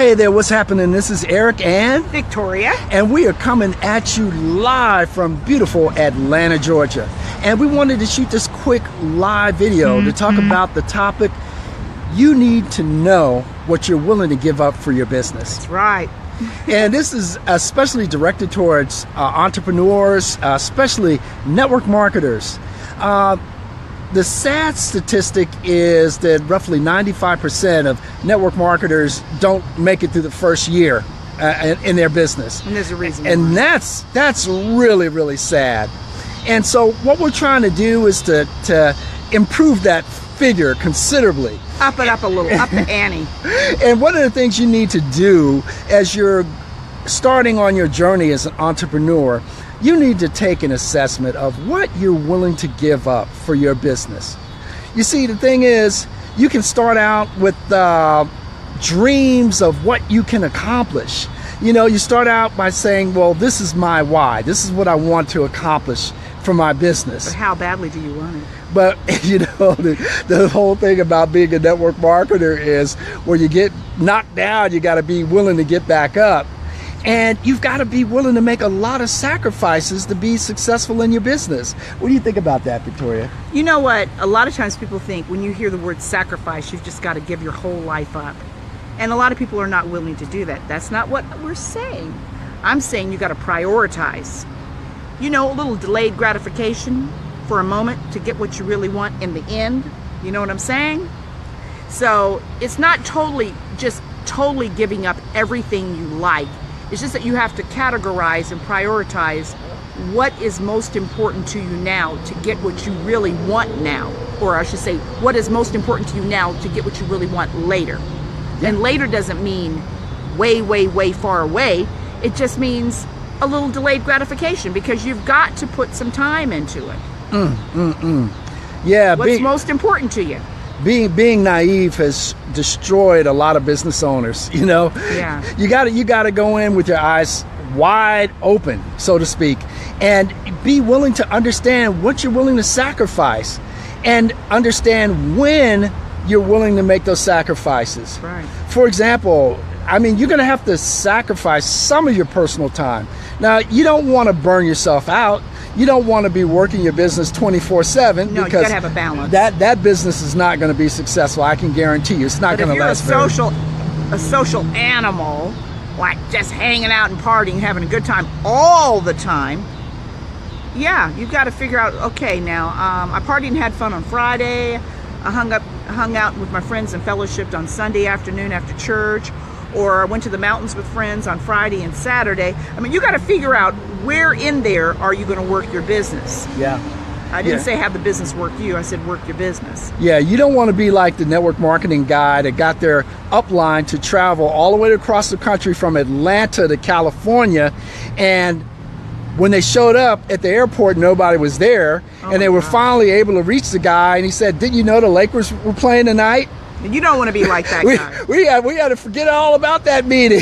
Hey there, what's happening? This is Eric and Victoria. And we are coming at you live from beautiful Atlanta, Georgia. And we wanted to shoot this quick live video to talk about the topic, you need to know what you're willing to give up for your business. That's right. And this is especially directed towards entrepreneurs, especially network marketers. The sad statistic is that roughly 95% of network marketers don't make it through the first year in their business. And there's a reason. And that's really, really sad. And so what we're trying to do is to improve that figure considerably. Up it up a little, up the ante. And one of the things you need to do as you're starting on your journey as an entrepreneur, you need to take an assessment of what you're willing to give up for your business. You see, the thing is, you can start out with dreams of what you can accomplish. You know, you start out by saying, well, this is my why. This is what I want to accomplish for my business. But how badly do you want it? But, you know, the whole thing about being a network marketer is when you get knocked down, you got to be willing to get back up. And you've got to be willing to make a lot of sacrifices to be successful in your business. What do you think about that, Victoria? You know what? A lot of times people think when you hear the word sacrifice, you've just got to give your whole life up. And a lot of people are not willing to do that. That's not what we're saying. I'm saying you got to prioritize. You know, a little delayed gratification for a moment to get what you really want in the end. You know what I'm saying? So it's not totally giving up everything you like. It's just that you have to categorize and prioritize what is most important to you now to get what you really want now. Or I should say, what is most important to you now to get what you really want later. And later doesn't mean way, way, way far away. It just means a little delayed gratification because you've got to put some time into it. Yeah. What's most important to you? Being naive has destroyed a lot of business owners, you know? Yeah. You gotta go in with your eyes wide open, so to speak, and be willing to understand what you're willing to sacrifice and understand when you're willing to make those sacrifices. Right. For example, I mean, you're gonna have to sacrifice some of your personal time. Now, you don't wanna burn yourself out. You don't want to be working your business 24/7 No, because you gotta have a balance. That business is not going to be successful. I can guarantee you, it's not going to last very long. But if you're a social animal, like just hanging out and partying, having a good time all the time, yeah, you've got to figure out. Okay, now I partied and had fun on Friday. I hung out with my friends and fellowshipped on Sunday afternoon after church. Or I went to the mountains with friends on Friday and Saturday. I mean, you got to figure out where in there are you going to work your business. Yeah. I didn't say have the business work you. I said work your business. Yeah, you don't want to be like the network marketing guy that got their upline to travel all the way across the country from Atlanta to California. And when they showed up at the airport, nobody was there. And they were finally able to reach the guy. And he said, didn't you know the Lakers were playing tonight? You don't want to be like that guy. We had to forget all about that meeting.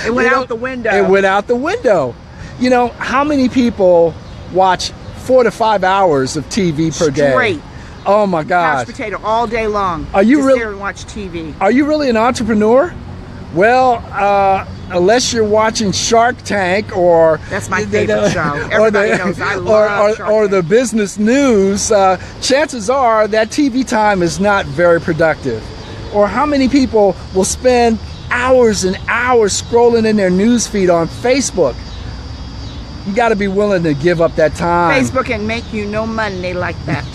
It went out the window. It went out the window. You know, how many people watch 4 to 5 hours of TV per day? Straight. Oh my gosh. Couch potato all day long. Are you just really there and watch TV? Are you really an entrepreneur? Well, unless you're watching Shark Tank or that's my favorite show. Everybody knows I love Shark or Tank. the business news. Chances are that TV time is not very productive. Or how many people will spend hours and hours scrolling in their news feed on Facebook? You got to be willing to give up that time. Facebook can make you no money like that.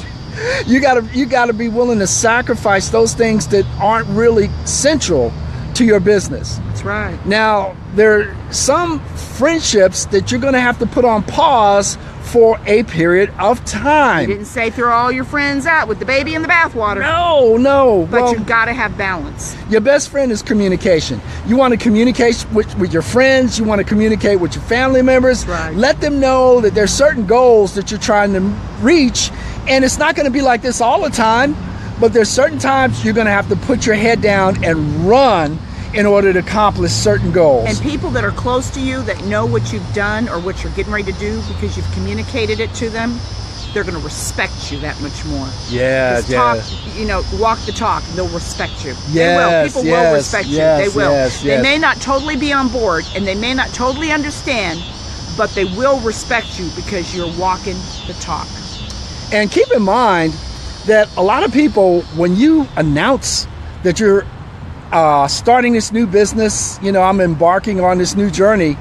You got to be willing to sacrifice those things that aren't really central to your business. That's right. Now, there are some friendships that you're going to have to put on pause for a period of time. You didn't say throw all your friends out with the baby in the bathwater. No. But you got to have balance. Your best friend is communication. You want to communicate with your friends. You want to communicate with your family members. Right. Let them know that there's certain goals that you're trying to reach. And it's not going to be like this all the time. But there's certain times you're going to have to put your head down and run in order to accomplish certain goals. And people that are close to you that know what you've done or what you're getting ready to do because you've communicated it to them, they're going to respect you that much more. Yeah, Just talk, walk the talk, and they'll respect you. Yes, they will. People will respect you. They will. Yes. They may not totally be on board, and they may not totally understand, but they will respect you because you're walking the talk. And keep in mind that a lot of people, when you announce that you're starting this new business, I'm embarking on this new journey,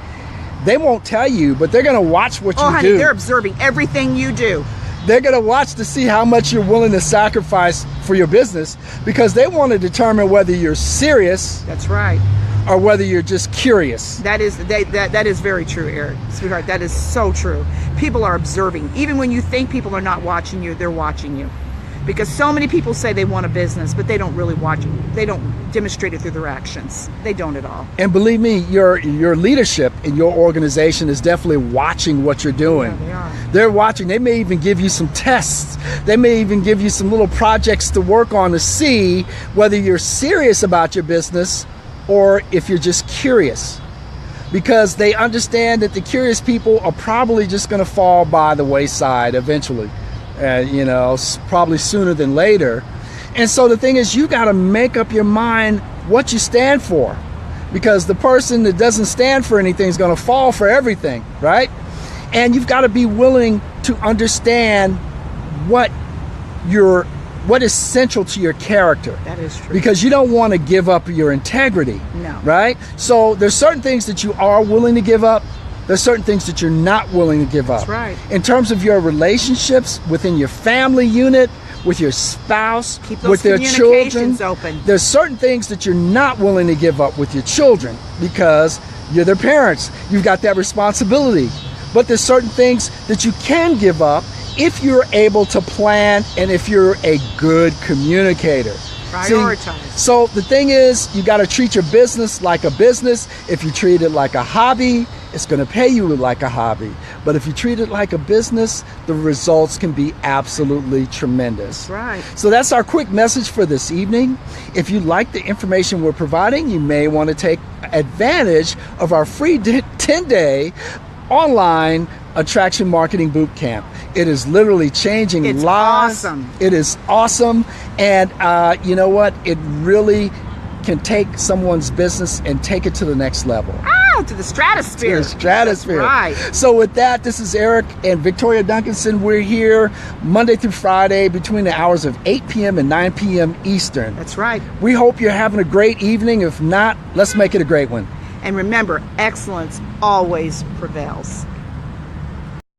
they won't tell you, but they're going to watch what you honey, do. They're observing everything you do. They're going to watch to see how much you're willing to sacrifice for your business, because they want to determine whether you're serious. That's right. Or whether you're just curious. That is very true, Eric. Sweetheart, that is so true. People are observing. Even when you think people are not watching you, they're watching you. Because so many people say they want a business, but they don't really watch it. They don't demonstrate it through their actions. They don't at all. And believe me, your leadership in your organization is definitely watching what you're doing. Yeah, they are. They're watching. They may even give you some tests. They may even give you some little projects to work on to see whether you're serious about your business or if you're just curious. Because they understand that the curious people are probably just going to fall by the wayside eventually. Probably sooner than later. And so the thing is, you got to make up your mind what you stand for, because the person that doesn't stand for anything is going to fall for everything, right? And you've got to be willing to understand what is central to your character. That is true. Because you don't want to give up your integrity. No. Right? So there's certain things that you are willing to give up. There's certain things that you're not willing to give up. That's right. In terms of your relationships within your family unit, with your spouse, Keep those with their children. Open. There's certain things that you're not willing to give up with your children because you're their parents. You've got that responsibility. But there's certain things that you can give up if you're able to plan and if you're a good communicator. Prioritize. So the thing is, you got to treat your business like a business. If you treat it like a hobby, it's going to pay you like a hobby. But if you treat it like a business, the results can be absolutely tremendous. That's right. So that's our quick message for this evening. If you like the information we're providing, you may want to take advantage of our free 10-day online attraction marketing boot camp. It is literally changing lives. Awesome. It is awesome. And you know what? It really can take someone's business and take it to the next level. To the stratosphere. To the stratosphere. That's right. So with that, this is Eric and Victoria Duncanson. We're here Monday through Friday between the hours of 8 p.m. and 9 p.m. Eastern. That's right. We hope you're having a great evening. If not, let's make it a great one. And remember, excellence always prevails.